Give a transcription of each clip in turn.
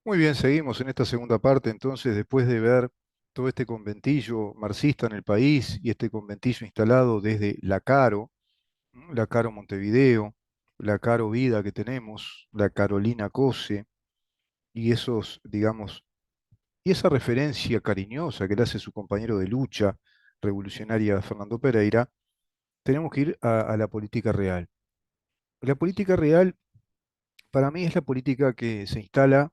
Muy bien, seguimos en esta segunda parte, entonces, después de ver todo este conventillo marxista en el país y este conventillo instalado desde La Caro, ¿m? La Caro Montevideo, La Caro Vida que tenemos, la Carolina Cose, y esos, digamos, y esa referencia cariñosa que le hace su compañero de lucha revolucionaria Fernando Pereira, tenemos que ir a la política real. La política real, para mí, es la política que se instala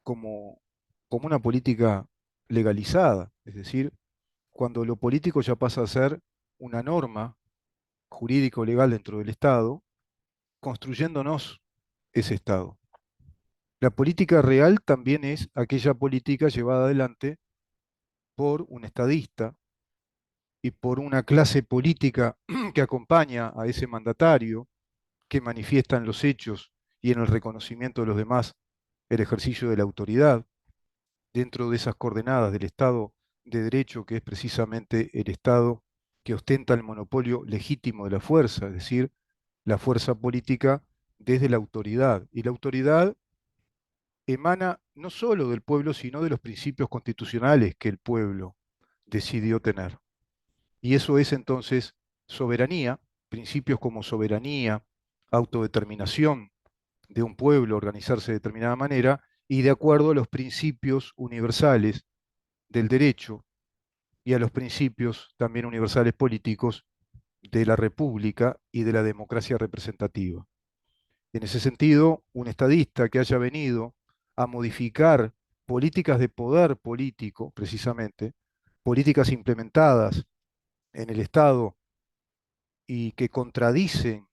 como, como una política legalizada, es decir, cuando lo político ya pasa a ser una norma jurídico-legal dentro del Estado, construyéndonos ese Estado. La política real también es aquella política llevada adelante por un estadista y por una clase política que acompaña a ese mandatario, que manifiesta en los hechos y en el reconocimiento de los demás el ejercicio de la autoridad dentro de esas coordenadas del Estado de Derecho, que es precisamente el Estado que ostenta el monopolio legítimo de la fuerza, es decir, la fuerza política desde la autoridad. Y la autoridad emana no solo del pueblo, sino de los principios constitucionales que el pueblo decidió tener. Y eso es entonces soberanía, principios como soberanía, autodeterminación de un pueblo, organizarse de determinada manera, y de acuerdo a los principios universales del derecho y a los principios también universales políticos de la república y de la democracia representativa. En ese sentido, un estadista que haya venido a modificar políticas de poder político, precisamente, políticas implementadas en el Estado y que contradicen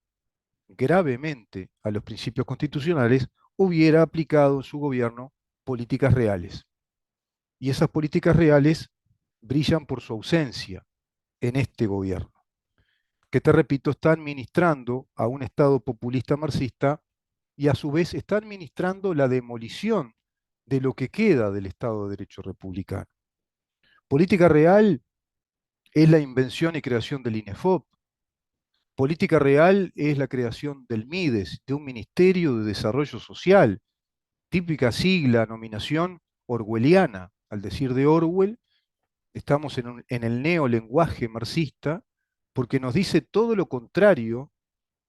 gravemente a los principios constitucionales, hubiera aplicado en su gobierno políticas reales. Y esas políticas reales brillan por su ausencia en este gobierno, que te repito, está administrando a un Estado populista marxista y a su vez está administrando la demolición de lo que queda del Estado de Derecho republicano. Política real es la invención y creación del INEFOP. Política real es la creación del MIDES, de un Ministerio de Desarrollo Social, típica sigla, nominación orwelliana. Al decir de Orwell, estamos en el neolenguaje marxista porque nos dice todo lo contrario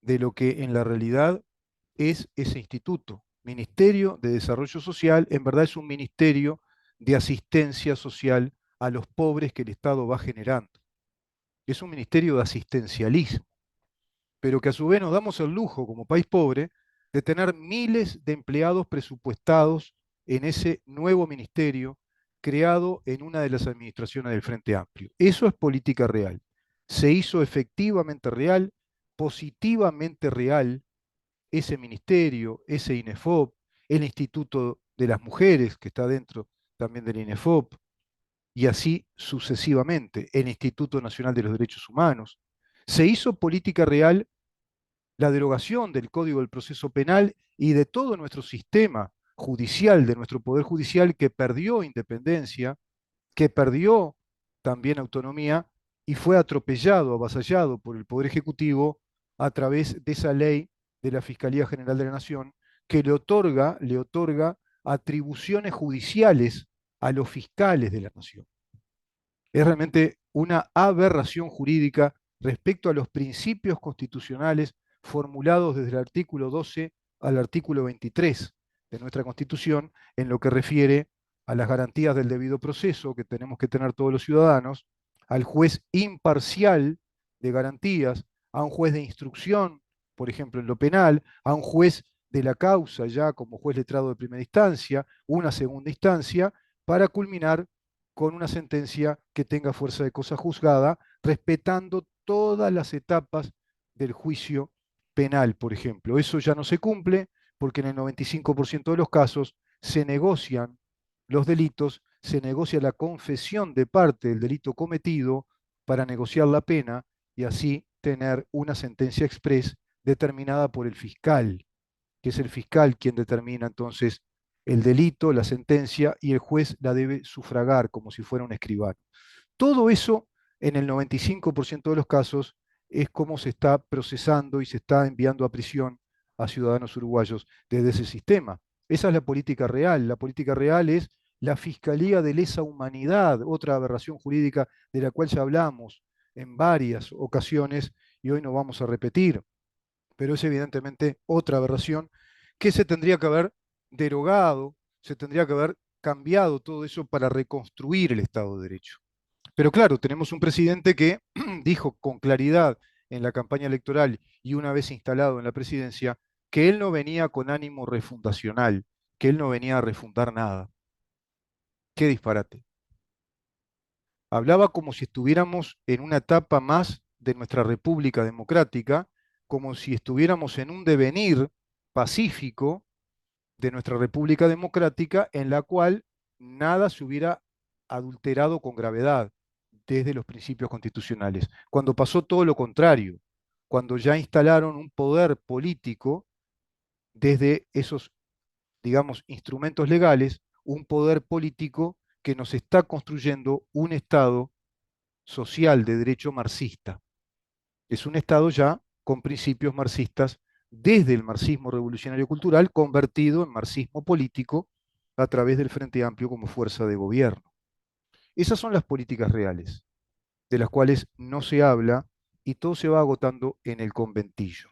de lo que en la realidad es ese instituto. Ministerio de Desarrollo Social, en verdad es un ministerio de asistencia social a los pobres que el Estado va generando. Es un ministerio de asistencialismo, pero que a su vez nos damos el lujo, como país pobre, de tener miles de empleados presupuestados en ese nuevo ministerio creado en una de las administraciones del Frente Amplio. Eso es política real. Se hizo efectivamente real, positivamente real, ese ministerio, ese INEFOP, el Instituto de las Mujeres, que está dentro también del INEFOP, y así sucesivamente, el Instituto Nacional de los Derechos Humanos. Se hizo política real la derogación del Código del Proceso Penal y de todo nuestro sistema judicial, de nuestro Poder Judicial, que perdió independencia, que perdió también autonomía y fue atropellado, avasallado por el Poder Ejecutivo a través de esa ley de la Fiscalía General de la Nación que le otorga atribuciones judiciales a los fiscales de la Nación. Es realmente una aberración jurídica respecto a los principios constitucionales formulados desde el artículo 12 al artículo 23 de nuestra Constitución en lo que refiere a las garantías del debido proceso que tenemos que tener todos los ciudadanos, al juez imparcial de garantías, a un juez de instrucción, por ejemplo, en lo penal, a un juez de la causa ya como juez letrado de primera instancia, una segunda instancia, para culminar con una sentencia que tenga fuerza de cosa juzgada, respetando todas las etapas del juicio penal, por ejemplo. Eso ya no se cumple porque en el 95% de los casos se negocian los delitos, se negocia la confesión de parte del delito cometido para negociar la pena y así tener una sentencia express determinada por el fiscal, que es el fiscal quien determina entonces el delito, la sentencia, y el juez la debe sufragar como si fuera un escribano. Todo eso, en el 95% de los casos, es como se está procesando y se está enviando a prisión a ciudadanos uruguayos desde ese sistema. Esa es la política real. La política real es la Fiscalía de Lesa Humanidad, otra aberración jurídica de la cual ya hablamos en varias ocasiones y hoy no vamos a repetir, pero es evidentemente otra aberración que se tendría que haber derogado, se tendría que haber cambiado todo eso para reconstruir el Estado de Derecho. Pero claro, tenemos un presidente que dijo con claridad en la campaña electoral y una vez instalado en la presidencia que él no venía con ánimo refundacional, que él no venía a refundar nada. Qué disparate. Hablaba como si estuviéramos en una etapa más de nuestra República Democrática, como si estuviéramos en un devenir pacífico de nuestra República Democrática en la cual nada se hubiera adulterado con gravedad desde los principios constitucionales, cuando pasó todo lo contrario, cuando ya instalaron un poder político desde esos, digamos, instrumentos legales, un poder político que nos está construyendo un Estado social de derecho marxista. Es un Estado ya con principios marxistas desde el marxismo revolucionario cultural convertido en marxismo político a través del Frente Amplio como fuerza de gobierno. Esas son las políticas reales, de las cuales no se habla y todo se va agotando en el conventillo.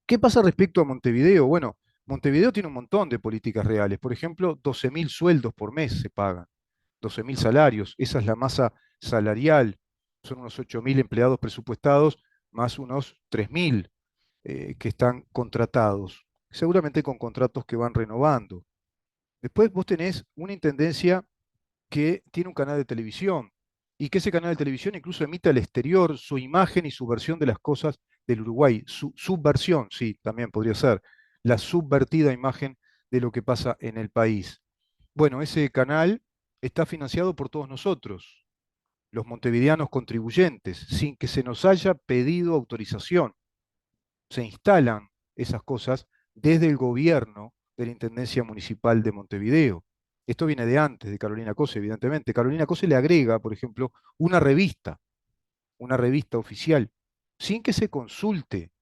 ¿Qué pasa respecto a Montevideo? Bueno, Montevideo tiene un montón de políticas reales. Por ejemplo, 12.000 sueldos por mes se pagan, 12.000 salarios. Esa es la masa salarial. Son unos 8.000 empleados presupuestados más unos 3.000 que están contratados, seguramente con contratos que van renovando. Después vos tenés una intendencia que tiene un canal de televisión y que ese canal de televisión incluso emite al exterior su imagen y su versión de las cosas del Uruguay, su subversión, sí, también podría ser, la subvertida imagen de lo que pasa en el país. Bueno, ese canal está financiado por todos nosotros, los montevideanos contribuyentes, sin que se nos haya pedido autorización. Se instalan esas cosas desde el gobierno de la Intendencia Municipal de Montevideo. Esto viene de antes de Carolina Cose, evidentemente. Carolina Cose le agrega, por ejemplo, una revista oficial, sin que se consulte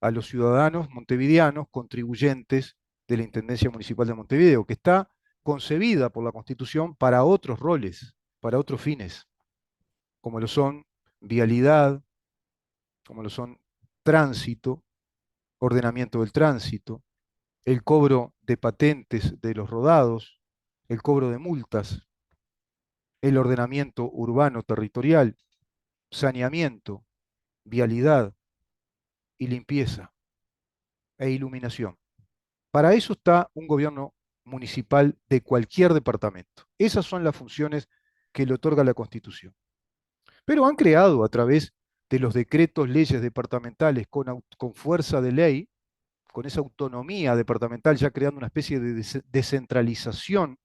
a los ciudadanos montevideanos contribuyentes de la Intendencia Municipal de Montevideo, que está concebida por la Constitución para otros roles, para otros fines, como lo son vialidad, como lo son tránsito, ordenamiento del tránsito, el cobro de patentes de los rodados, el cobro de multas, el ordenamiento urbano territorial, saneamiento, vialidad y limpieza e iluminación. Para eso está un gobierno municipal de cualquier departamento. Esas son las funciones que le otorga la Constitución. Pero han creado a través de los decretos, leyes departamentales con fuerza de ley, con esa autonomía departamental, ya creando una especie de descentralización,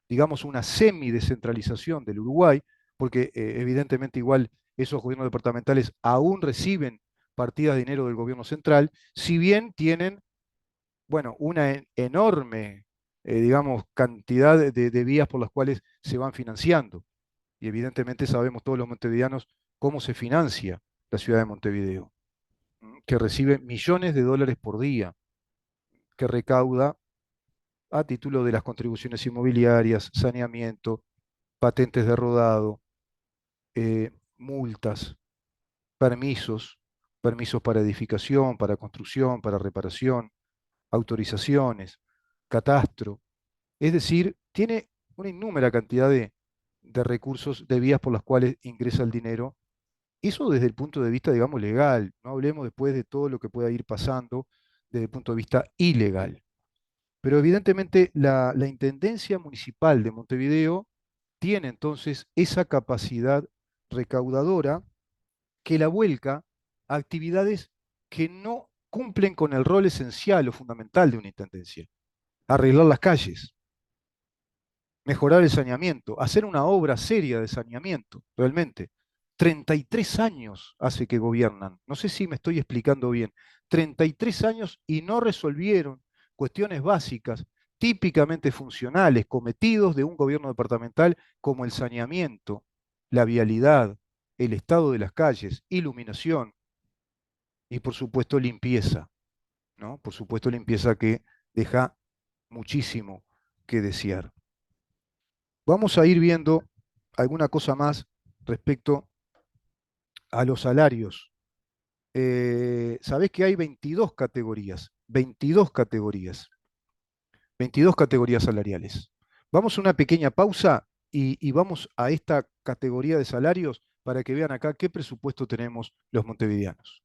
digamos una semi-descentralización del Uruguay, porque evidentemente igual esos gobiernos departamentales aún reciben partidas de dinero del gobierno central, si bien tienen, bueno, una enorme, digamos, cantidad de vías por las cuales se van financiando. Y evidentemente sabemos todos los montevideanos cómo se financia la ciudad de Montevideo, que recibe millones de dólares por día, que recauda a título de las contribuciones inmobiliarias, saneamiento, patentes de rodado, multas, permisos, permisos para edificación, para construcción, para reparación, autorizaciones, catastro. Es decir, tiene una innúmera cantidad de recursos, de vías por las cuales ingresa el dinero. Eso desde el punto de vista, digamos, legal. No hablemos después de todo lo que pueda ir pasando desde el punto de vista ilegal. Pero evidentemente la Intendencia Municipal de Montevideo tiene entonces esa capacidad recaudadora que la vuelca a actividades que no cumplen con el rol esencial o fundamental de una intendencia. Arreglar las calles, mejorar el saneamiento, hacer una obra seria de saneamiento, realmente. 33 años hace que gobiernan. No sé si me estoy explicando bien. 33 años y no resolvieron cuestiones básicas, típicamente funcionales, cometidos de un gobierno departamental como el saneamiento, la vialidad, el estado de las calles, iluminación y por supuesto limpieza, ¿no? Por supuesto limpieza que deja muchísimo que desear. Vamos a ir viendo alguna cosa más respecto a los salarios. Sabés que hay 22 categorías, 22 categorías salariales. Vamos a una pequeña pausa y vamos a esta categoría de salarios para que vean acá qué presupuesto tenemos los montevideanos.